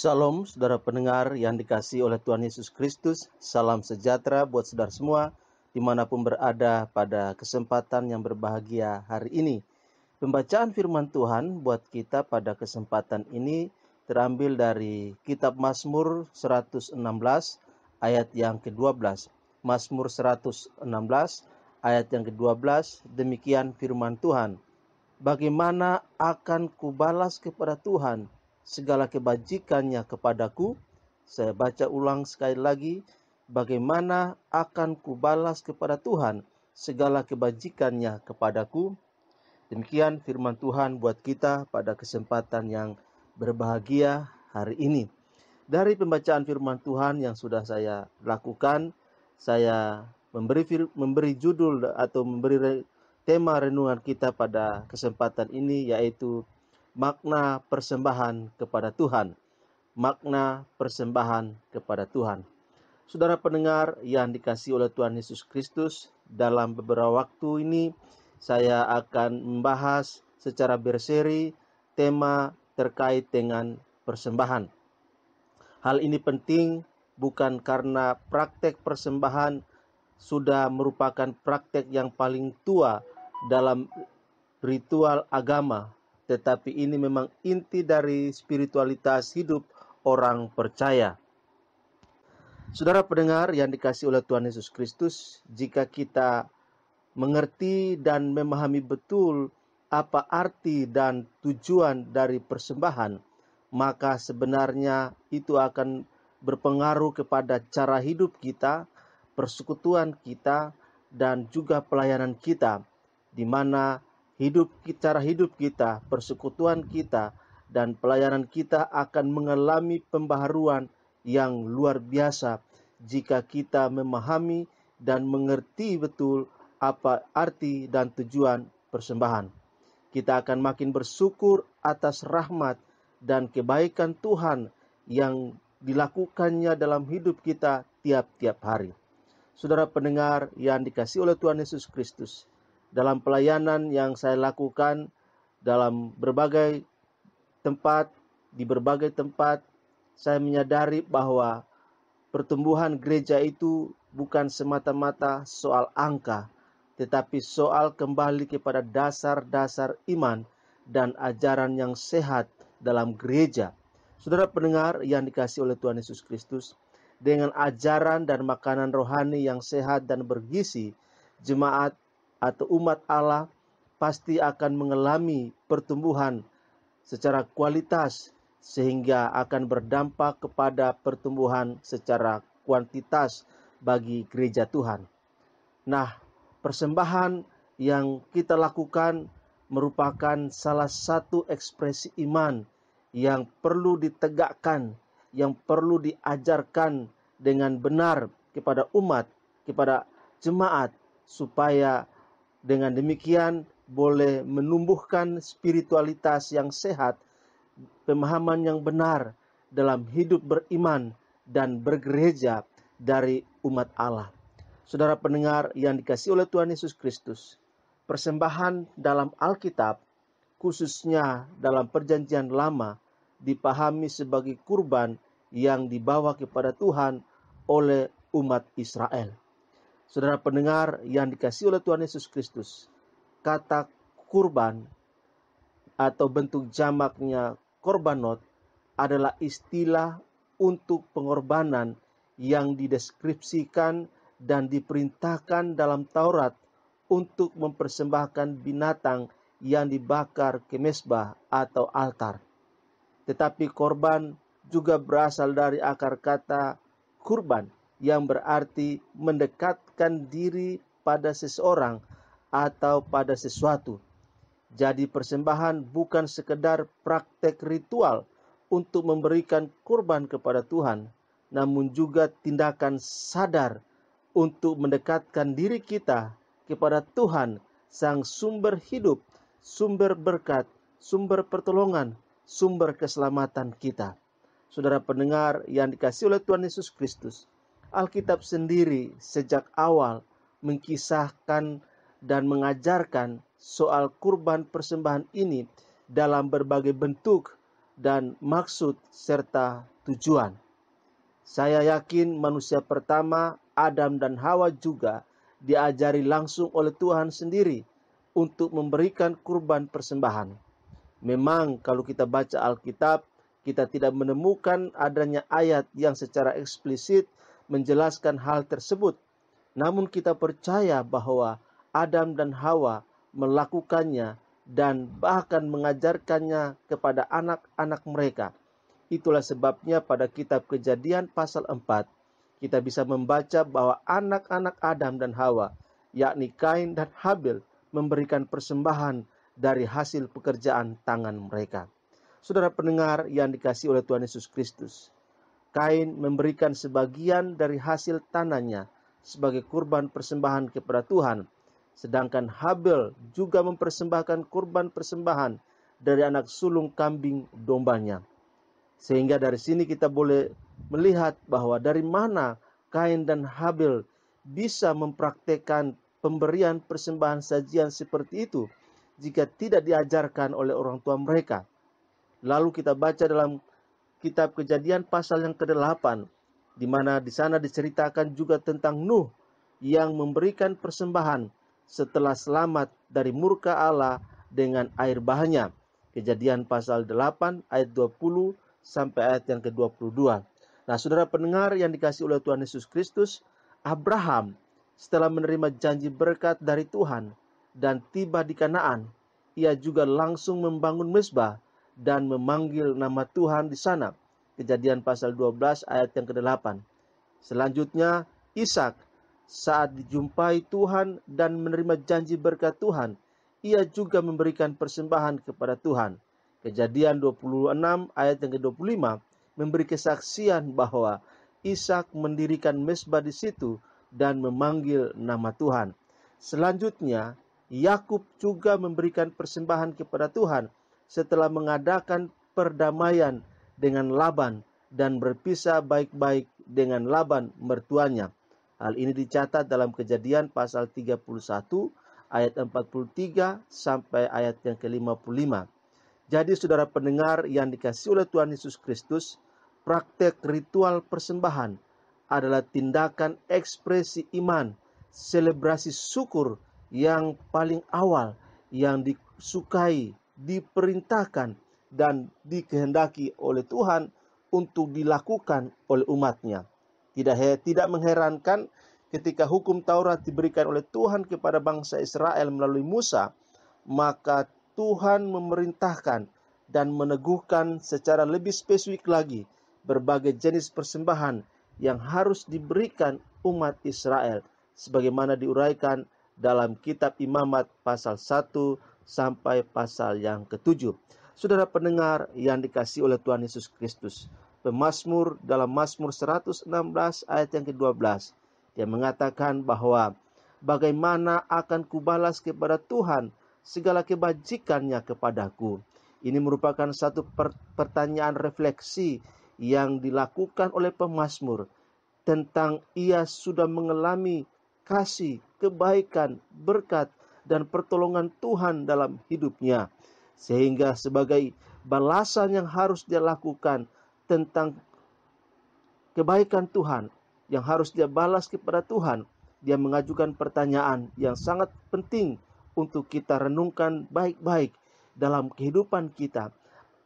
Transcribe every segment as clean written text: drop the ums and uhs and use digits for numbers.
Shalom saudara pendengar yang dikasihi oleh Tuhan Yesus Kristus. Salam sejahtera buat saudara semua dimanapun berada pada kesempatan yang berbahagia hari ini. Pembacaan firman Tuhan buat kita pada kesempatan ini terambil dari kitab Mazmur 116 ayat yang ke-12. Mazmur 116 ayat yang ke-12, demikian firman Tuhan. Bagaimana akan kubalas kepada Tuhan segala kebajikannya kepadaku? Saya baca ulang sekali lagi. Bagaimana akan kubalas kepada Tuhan segala kebajikannya kepadaku? Demikian firman Tuhan buat kita pada kesempatan yang berbahagia hari ini. Dari pembacaan firman Tuhan yang sudah saya lakukan, saya memberi judul atau memberi tema renungan kita pada kesempatan ini, yaitu makna persembahan kepada Tuhan. Makna persembahan kepada Tuhan. Saudara pendengar yang dikasihi oleh Tuhan Yesus Kristus, dalam beberapa waktu ini saya akan membahas secara berseri tema terkait dengan persembahan. Hal ini penting bukan karena praktek persembahan sudah merupakan praktek yang paling tua dalam ritual agama, tetapi ini memang inti dari spiritualitas hidup orang percaya. Saudara pendengar yang dikasihi oleh Tuhan Yesus Kristus, jika kita mengerti dan memahami betul apa arti dan tujuan dari persembahan, maka sebenarnya itu akan berpengaruh kepada cara hidup kita, persekutuan kita, dan juga pelayanan kita, di mana cara hidup kita, persekutuan kita, dan pelayanan kita akan mengalami pembaharuan yang luar biasa jika kita memahami dan mengerti betul apa arti dan tujuan persembahan. Kita akan makin bersyukur atas rahmat dan kebaikan Tuhan yang dilakukannya dalam hidup kita tiap-tiap hari. Saudara pendengar yang dikasihi oleh Tuhan Yesus Kristus, dalam pelayanan yang saya lakukan dalam berbagai tempat, di berbagai tempat, saya menyadari bahwa pertumbuhan gereja itu bukan semata-mata soal angka, tetapi soal kembali kepada dasar-dasar iman dan ajaran yang sehat dalam gereja. Saudara pendengar yang dikasihi oleh Tuhan Yesus Kristus, dengan ajaran dan makanan rohani yang sehat dan bergizi, jemaat atau umat Allah pasti akan mengalami pertumbuhan secara kualitas, sehingga akan berdampak kepada pertumbuhan secara kuantitas bagi gereja Tuhan. Nah, persembahan yang kita lakukan merupakan salah satu ekspresi iman yang perlu ditegakkan, yang perlu diajarkan dengan benar kepada umat, kepada jemaat, supaya dengan demikian boleh menumbuhkan spiritualitas yang sehat, pemahaman yang benar dalam hidup beriman dan bergereja dari umat Allah. Saudara pendengar yang dikasihi oleh Tuhan Yesus Kristus, persembahan dalam Alkitab, khususnya dalam Perjanjian Lama, dipahami sebagai kurban yang dibawa kepada Tuhan oleh umat Israel. Saudara pendengar yang dikasihi oleh Tuhan Yesus Kristus, kata kurban atau bentuk jamaknya korbanot adalah istilah untuk pengorbanan yang dideskripsikan dan diperintahkan dalam Taurat untuk mempersembahkan binatang yang dibakar ke mezbah atau altar. Tetapi korban juga berasal dari akar kata kurban, yang berarti mendekatkan diri pada seseorang atau pada sesuatu. Jadi persembahan bukan sekedar praktek ritual untuk memberikan kurban kepada Tuhan, namun juga tindakan sadar untuk mendekatkan diri kita kepada Tuhan, Sang Sumber hidup, sumber berkat, sumber pertolongan, sumber keselamatan kita. Saudara pendengar yang dikasihi oleh Tuhan Yesus Kristus, Alkitab sendiri sejak awal mengkisahkan dan mengajarkan soal kurban persembahan ini dalam berbagai bentuk, dan maksud serta tujuan. Saya yakin manusia pertama, Adam dan Hawa juga diajari langsung oleh Tuhan sendiri untuk memberikan kurban persembahan. Memang kalau kita baca Alkitab, kita tidak menemukan adanya ayat yang secara eksplisit menjelaskan hal tersebut. Namun kita percaya bahwa Adam dan Hawa melakukannya dan bahkan mengajarkannya kepada anak-anak mereka. Itulah sebabnya pada kitab Kejadian pasal 4, kita bisa membaca bahwa anak-anak Adam dan Hawa, yakni Kain dan Habil, memberikan persembahan dari hasil pekerjaan tangan mereka. Saudara pendengar yang dikasihi oleh Tuhan Yesus Kristus, Kain memberikan sebagian dari hasil tanahnya sebagai kurban persembahan kepada Tuhan, sedangkan Habil juga mempersembahkan kurban persembahan dari anak sulung kambing dombanya. Sehingga dari sini kita boleh melihat bahwa dari mana Kain dan Habil bisa mempraktekkan pemberian persembahan sajian seperti itu jika tidak diajarkan oleh orang tua mereka. Lalu kita baca dalam kitab Kejadian pasal yang ke-8, di mana di sana diceritakan juga tentang Nuh yang memberikan persembahan setelah selamat dari murka Allah dengan air bahnya. Kejadian pasal 8 ayat 20 sampai ayat yang ke-22. Nah, saudara pendengar yang dikasihi oleh Tuhan Yesus Kristus, Abraham setelah menerima janji berkat dari Tuhan dan tiba di Kanaan, ia juga langsung membangun mezbah dan memanggil nama Tuhan di sana. Kejadian pasal 12 ayat yang ke-8. Selanjutnya, Ishak saat dijumpai Tuhan dan menerima janji berkat Tuhan, ia juga memberikan persembahan kepada Tuhan. Kejadian 26 ayat yang ke-25 memberi kesaksian bahwa Ishak mendirikan mezbah di situ dan memanggil nama Tuhan. Selanjutnya, Yakub juga memberikan persembahan kepada Tuhan setelah mengadakan perdamaian dengan Laban dan berpisah baik-baik dengan Laban mertuanya. Hal ini dicatat dalam Kejadian pasal 31 ayat 43 sampai ayat yang ke-55. Jadi saudara pendengar yang dikasihi oleh Tuhan Yesus Kristus, praktek ritual persembahan adalah tindakan ekspresi iman, selebrasi syukur yang paling awal yang disukai, diperintahkan, dan dikehendaki oleh Tuhan untuk dilakukan oleh umatnya. Tidak mengherankan ketika hukum Taurat diberikan oleh Tuhan kepada bangsa Israel melalui Musa, maka Tuhan memerintahkan dan meneguhkan secara lebih spesifik lagi berbagai jenis persembahan yang harus diberikan umat Israel sebagaimana diuraikan dalam kitab Imamat pasal 1 sampai pasal yang ke-7. Saudara pendengar yang dikasihi oleh Tuhan Yesus Kristus, pemazmur dalam Mazmur 116 ayat yang ke-12, dia mengatakan bahwa bagaimana akan kubalas kepada Tuhan segala kebajikannya kepadaku. Ini merupakan satu pertanyaan refleksi yang dilakukan oleh pemazmur tentang ia sudah mengalami kasih, kebaikan, berkat, dan pertolongan Tuhan dalam hidupnya. Sehingga sebagai balasan yang harus dia lakukan tentang kebaikan Tuhan, yang harus dia balas kepada Tuhan, dia mengajukan pertanyaan yang sangat penting untuk kita renungkan baik-baik dalam kehidupan kita.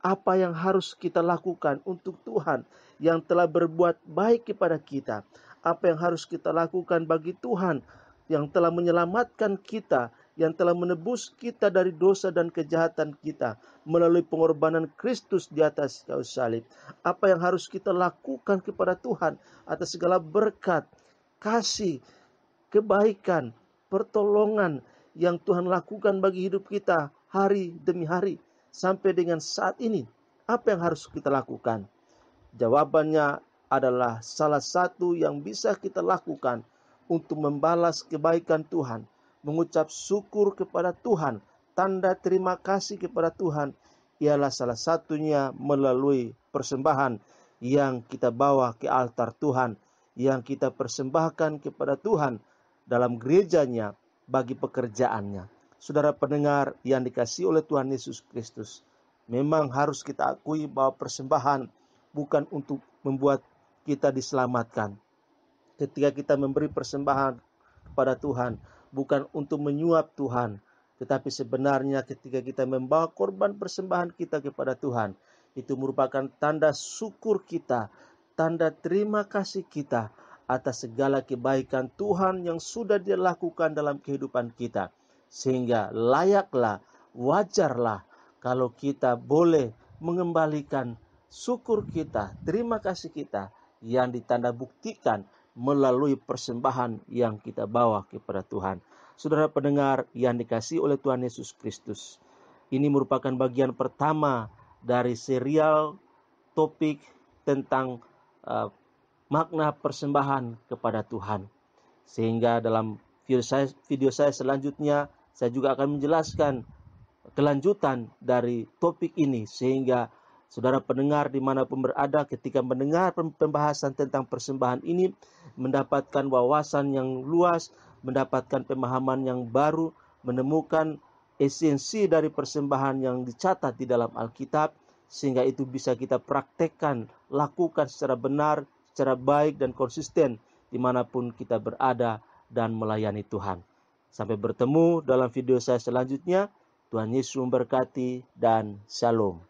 Apa yang harus kita lakukan untuk Tuhan yang telah berbuat baik kepada kita? Apa yang harus kita lakukan bagi Tuhan yang telah menyelamatkan kita, yang telah menebus kita dari dosa dan kejahatan kita melalui pengorbanan Kristus di atas kayu salib? Apa yang harus kita lakukan kepada Tuhan atas segala berkat, kasih, kebaikan, pertolongan yang Tuhan lakukan bagi hidup kita hari demi hari sampai dengan saat ini? Apa yang harus kita lakukan? Jawabannya adalah salah satu yang bisa kita lakukan untuk membalas kebaikan Tuhan, mengucap syukur kepada Tuhan, tanda terima kasih kepada Tuhan, ialah salah satunya melalui persembahan yang kita bawa ke altar Tuhan, yang kita persembahkan kepada Tuhan dalam gerejanya bagi pekerjaannya. Saudara pendengar yang dikasihi oleh Tuhan Yesus Kristus, Memang harus kita akui bahwa persembahan bukan untuk membuat kita diselamatkan. Ketika kita memberi persembahan kepada Tuhan, bukan untuk menyuap Tuhan, tetapi sebenarnya ketika kita membawa korban persembahan kita kepada Tuhan, itu merupakan tanda syukur kita, tanda terima kasih kita atas segala kebaikan Tuhan yang sudah Dia lakukan dalam kehidupan kita. Sehingga layaklah, wajarlah kalau kita boleh mengembalikan syukur kita, terima kasih kita yang ditanda buktikan melalui persembahan yang kita bawa kepada Tuhan. Saudara pendengar yang dikasihi oleh Tuhan Yesus Kristus, ini merupakan bagian pertama dari serial topik tentang makna persembahan kepada Tuhan. Sehingga dalam video saya selanjutnya, saya juga akan menjelaskan kelanjutan dari topik ini, sehingga saudara pendengar dimanapun berada ketika mendengar pembahasan tentang persembahan ini mendapatkan wawasan yang luas, mendapatkan pemahaman yang baru, menemukan esensi dari persembahan yang dicatat di dalam Alkitab, sehingga itu bisa kita praktekkan, lakukan secara benar, secara baik dan konsisten dimanapun kita berada dan melayani Tuhan. Sampai bertemu dalam video saya selanjutnya. Tuhan Yesus memberkati dan shalom.